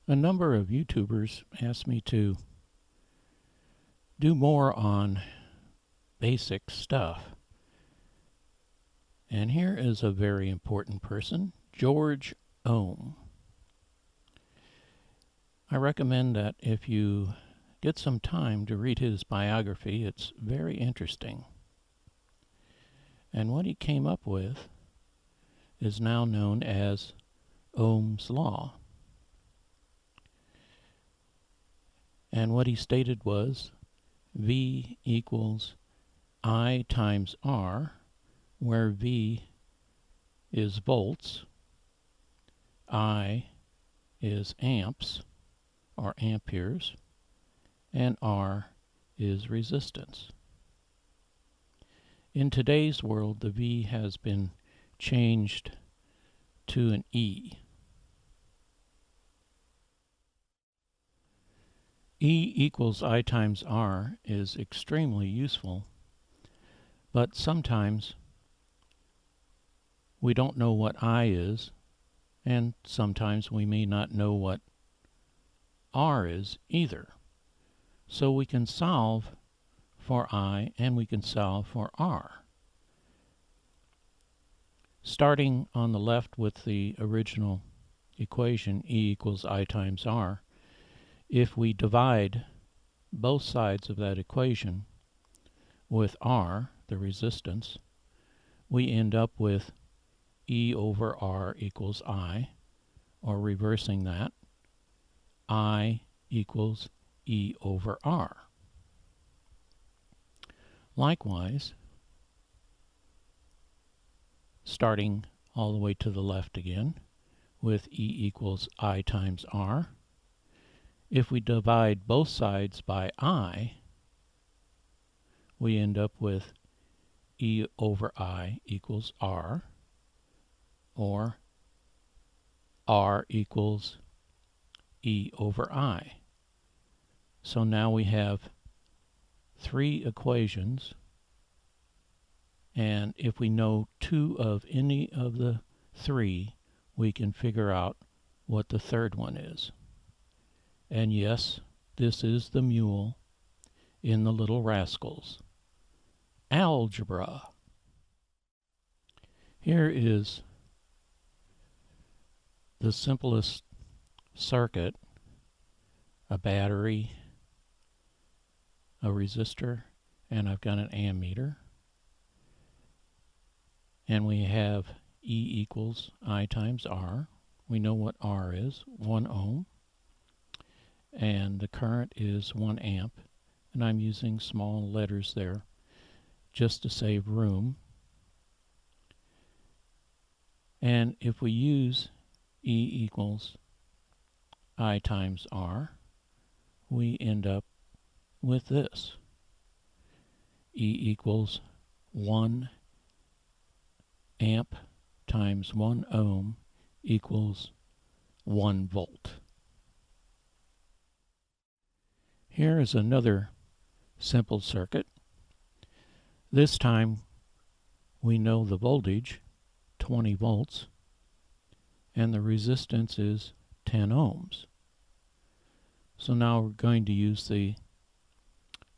A number of YouTubers asked me to do more on basic stuff. And here is a very important person, George Ohm. I recommend that if you get some time to read his biography, it's very interesting. And what he came up with is now known as Ohm's Law. And what he stated was V equals I times R, where V is volts, I is amps or amperes, and R is resistance. In today's world, the V has been changed to an E. E equals I times R is extremely useful, but sometimes we don't know what I is, and sometimes we may not know what R is either. So we can solve for I and we can solve for R. Starting on the left with the original equation, E equals I times R, if we divide both sides of that equation with R, the resistance, we end up with E over R equals I, or reversing that, I equals E over R. Likewise, starting all the way to the left again with E equals I times R, if we divide both sides by I, we end up with E over I equals R, or R equals E over I. So now we have three equations, and if we know two of any of the three, we can figure out what the third one is. And yes, this is the mule in the Little Rascals. Algebra. Here is the simplest circuit: a battery, a resistor, and I've got an ammeter. And we have E equals I times R. We know what R is, 1 ohm. And the current is 1 amp. And I'm using small letters there just to save room. And if we use E equals I times R, we end up with this. E equals 1 amp times 1 ohm equals 1 volt. Here is another simple circuit. This time we know the voltage, 20 volts, and the resistance is 10 ohms. So now we're going to use the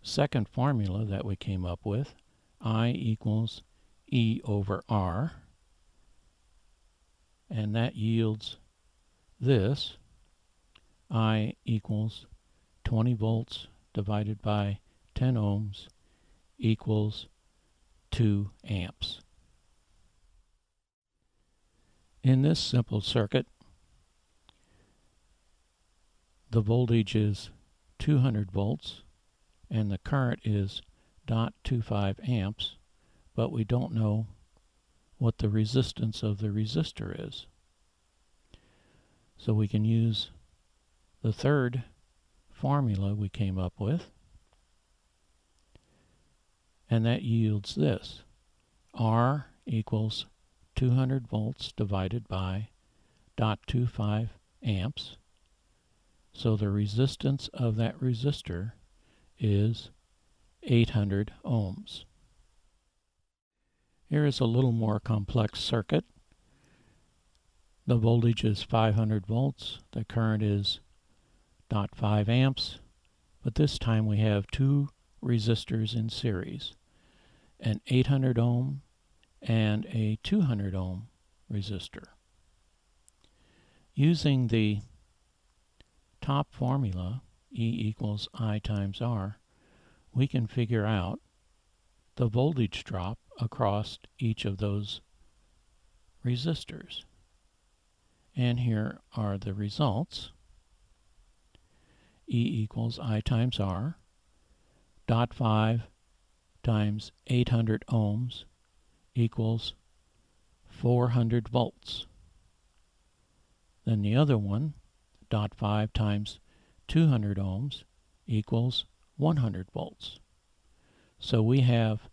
second formula that we came up with, I equals E over R, and that yields this, I equals 20 volts divided by 10 ohms equals 2 amps. In this simple circuit, the voltage is 200 volts and the current is 0.25 amps, but we don't know what the resistance of the resistor is. So we can use the third formula we came up with, and that yields this. R equals 200 volts divided by 0.25 amps. So the resistance of that resistor is 800 ohms. Here is a little more complex circuit. The voltage is 500 volts. The current is 0.5 amps, but this time we have two resistors in series, an 800 ohm and a 200 ohm resistor. Using the top formula, E equals I times R, we can figure out the voltage drop across each of those resistors. And here are the results. E equals I times R. 0.5 times 800 ohms equals 400 volts. Then the other one, 0.5 times 200 ohms equals 100 volts. So we have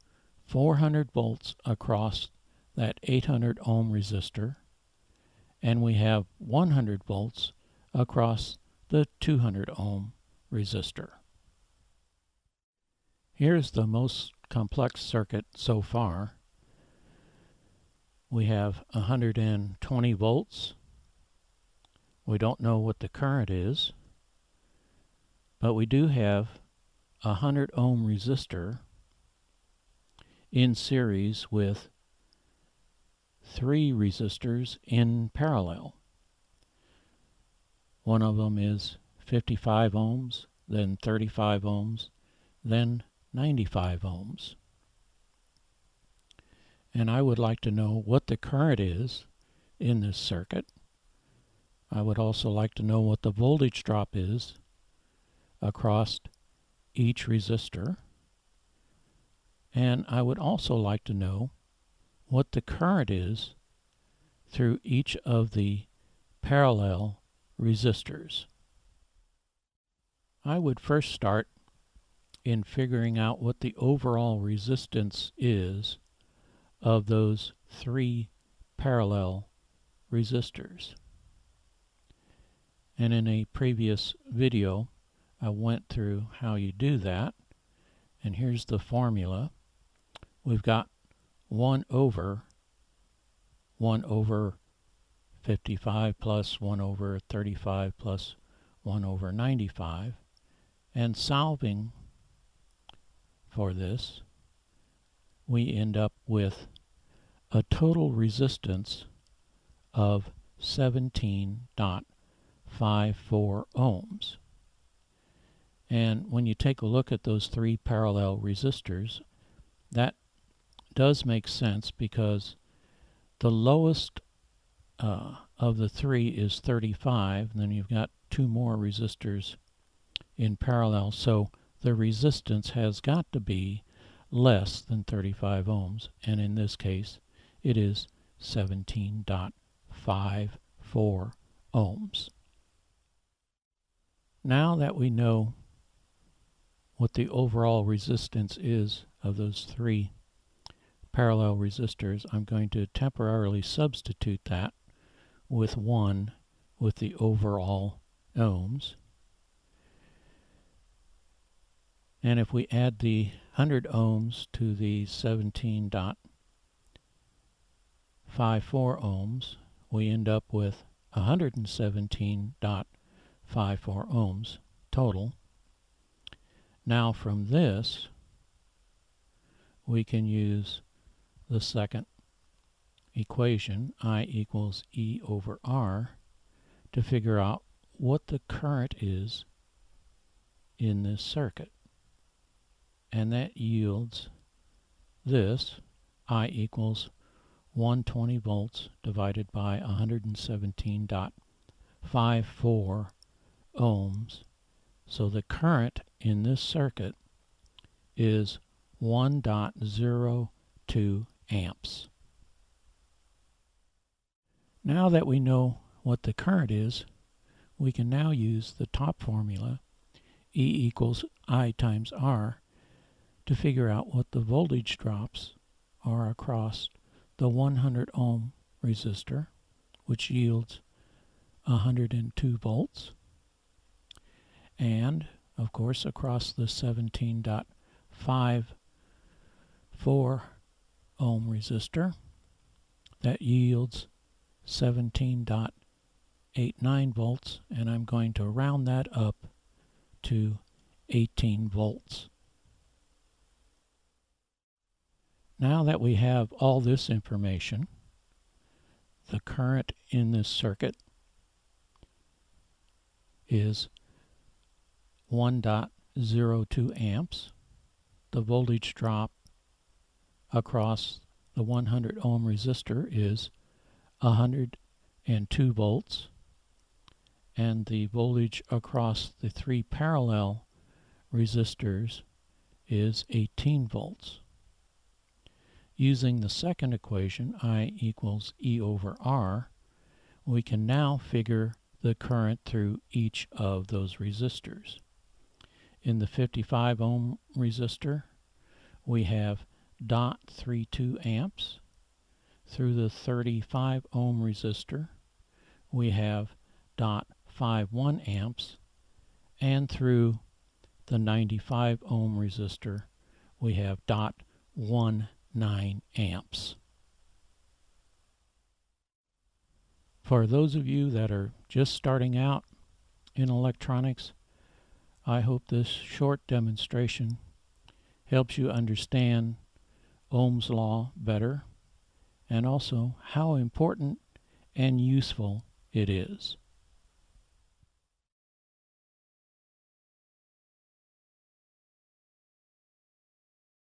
400 volts across that 800 ohm resistor, and we have 100 volts across the 200 ohm resistor. Here's the most complex circuit so far. We have 120 volts. We don't know what the current is, but we do have a 100 ohm resistor in series with 3 resistors in parallel. One of them is 55 ohms, then 35 ohms, then 95 ohms. And I would like to know what the current is in this circuit. I would also like to know what the voltage drop is across each resistor. And I would also like to know what the current is through each of the parallel resistors. I would first start in figuring out what the overall resistance is of those 3 parallel resistors. And in a previous video I went through how you do that, and here's the formula. We've got 1 over 55 plus 1 over 35 plus 1 over 95, and solving for this we end up with a total resistance of 17.54 ohms. And when you take a look at those 3 parallel resistors, that does make sense because the lowest of the 3 is 35, and then you've got 2 more resistors in parallel, so the resistance has got to be less than 35 ohms, and in this case it is 17.54 ohms. Now that we know what the overall resistance is of those 3 parallel resistors, I'm going to temporarily substitute that with 1 with the overall ohms. And if we add the 100 ohms to the 17.54 ohms, we end up with 117.54 ohms total. Now from this, we can use the second equation, I equals E over R, to figure out what the current is in this circuit. And that yields this, I equals 120 volts divided by 117.54 ohms. So the current in this circuit is 1.02 amps. Now that we know what the current is, we can now use the top formula, E equals I times R, to figure out what the voltage drops are across the 100 ohm resistor, which yields 102 volts, and of course across the 17.54 ohm resistor, that yields 17.84 0.89 volts, and I'm going to round that up to 18 volts. Now that we have all this information, the current in this circuit is 1.02 amps. The voltage drop across the 100 ohm resistor is 102 volts, and the voltage across the 3 parallel resistors is 18 volts. Using the second equation, I equals E over R, we can now figure the current through each of those resistors. In the 55 ohm resistor, we have 0.32 amps. Through the 35 ohm resistor, we have 0.51 amps. And through the 95 ohm resistor, we have 0.19 amps. For those of you that are just starting out in electronics, I hope this short demonstration helps you understand Ohm's law better, and also how important and useful it is.